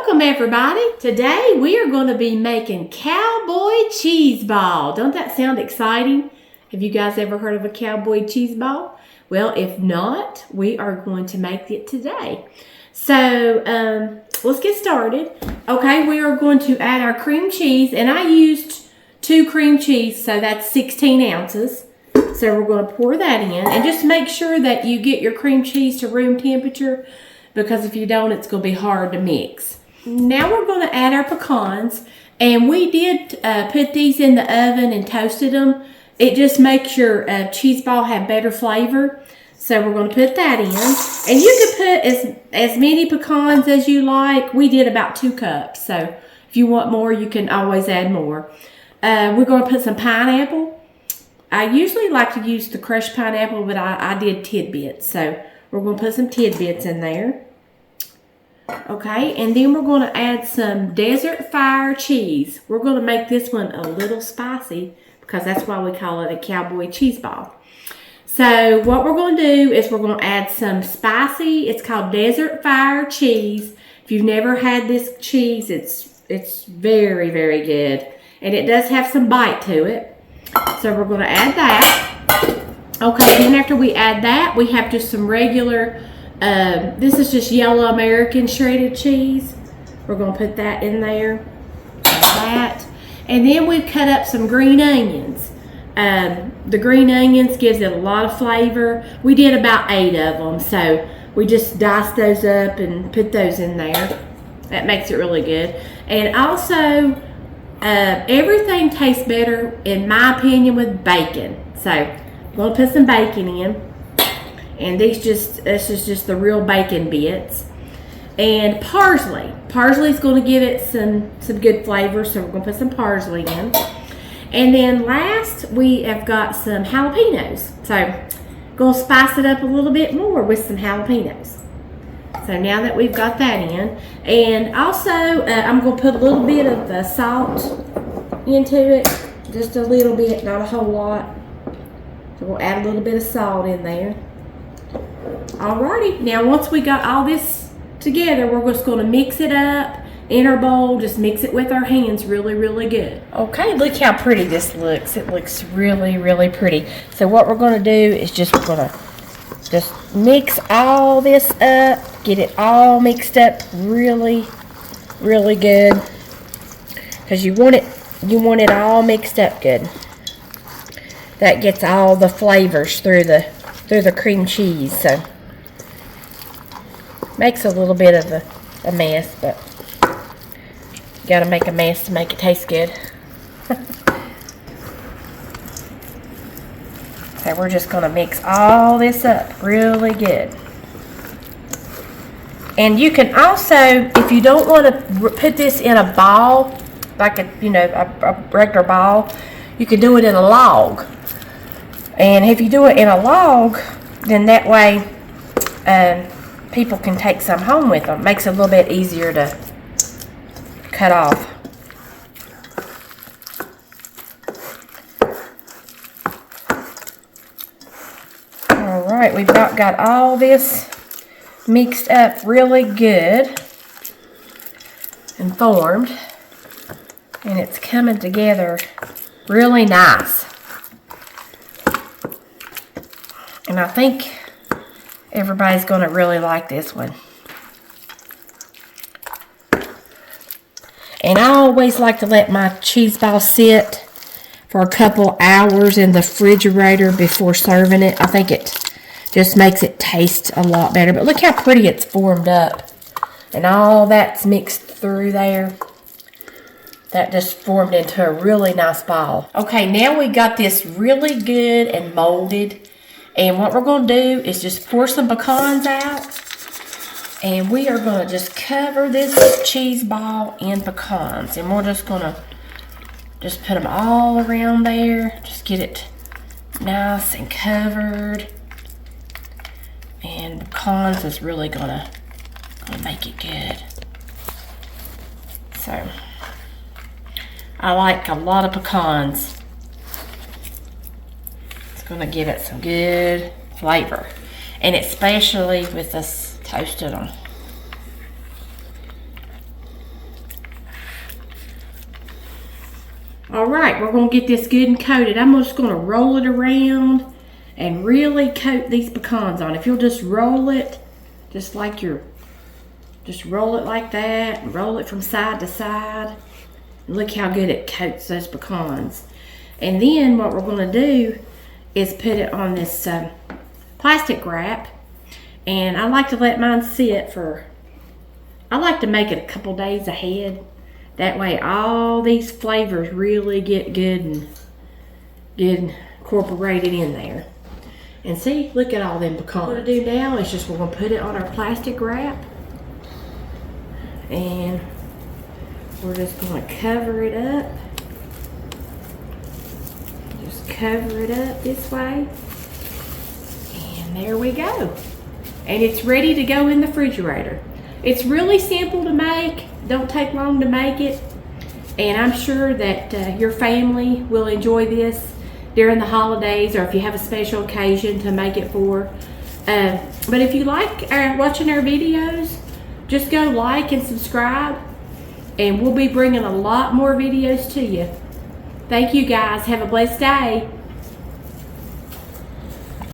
Welcome everybody. Today we are going to be making cowboy cheese ball. Don't that sound exciting? Have you guys ever heard of a cowboy cheese ball? Well, if not, we are going to make it today. So let's get started. Okay, we are going to add our cream cheese, and I used 2 cream cheese, so that's 16 ounces. So we're going to pour that in, and just make sure that you get your cream cheese to room temperature, because if you don't, it's going to be hard to mix. Now we're going to add our pecans, and we did put these in the oven and toasted them. It just makes your cheese ball have better flavor. So we're going to put that in, and you can put as many pecans as you like. We did about 2 cups, so if you want more, you can always add more. We're going to put some pineapple. I usually like to use the crushed pineapple, but I did tidbits, so we're going to put some tidbits in there. Okay, and then we're going to add some desert fire cheese. We're going to make this one a little spicy because that's why we call it a cowboy cheese ball. So what we're going to do is we're going to add some spicy, it's called desert fire cheese. If you've never had this cheese, it's very, very good. And it does have some bite to it. So we're going to add that. Okay, then after we add that, we have just some regular, this is just yellow American shredded cheese. We're going to put that in there, like that. And then we've cut up some green onions. The green onions gives it a lot of flavor. We did about 8 of them, so we just diced those up and put those in there. That makes it really good. And also, everything tastes better, in my opinion, with bacon. So I'm going to put some bacon in. And this is just the real bacon bits. And parsley. Parsley is going to give it some good flavor, so we're going to put some parsley in. And then last, we have got some jalapenos. So going to spice it up a little bit more with some jalapenos. So now that we've got that in, and also I'm going to put a little bit of salt into it, just a little bit, not a whole lot. So we'll add a little bit of salt in there. Alrighty, now once we got all this together, we're just going to mix it up in our bowl. Just mix it with our hands really, really good. Okay, look how pretty this looks. It looks really, really pretty. So what we're going to do is we're going to just mix all this up, get it all mixed up really, really good, because you want it all mixed up good. That gets all the flavors through the cream cheese. So makes a little bit of a mess, but you gotta make a mess to make it taste good. So we're just gonna mix all this up really good. And you can also, if you don't want to put this in a ball, like a regular ball, you can do it in a log. And if you do it in a log, then that way people can take some home with them. Makes it a little bit easier to cut off. Alright, we've got all this mixed up really good and formed. And it's coming together really nice. And I think everybody's going to really like this one. And I always like to let my cheese ball sit for a couple hours in the refrigerator before serving it. I think it just makes it taste a lot better. But look how pretty it's formed up. And all that's mixed through there. That just formed into a really nice ball. Okay, now we got this really good and molded. And what we're going to do is just pour some pecans out. And we are going to just cover this cheese ball in pecans. And we're just going to just put them all around there. Just get it nice and covered. And pecans is really going to make it good. So I like a lot of pecans. Going to give it some good flavor, and especially with us toasted on. All right, we're gonna get this good and coated. I'm just gonna roll it around and really coat these pecans on. If you'll just roll it, just roll it like that, and roll it from side to side. And look how good it coats those pecans. And then what we're gonna do is put it on this plastic wrap. And I like to let mine sit I like to make it a couple days ahead. That way all these flavors really get good incorporated in there. And see, look at all them pecans. What we're gonna do now is we're gonna put it on our plastic wrap. And we're just gonna cover it up. Just cover it up this way. And there we go. And it's ready to go in the refrigerator. It's really simple to make. Don't take long to make it. And I'm sure that your family will enjoy this during the holidays, or if you have a special occasion to make it for. But if you like watching our videos, just go like and subscribe. And we'll be bringing a lot more videos to you. Thank you guys. Have a blessed day.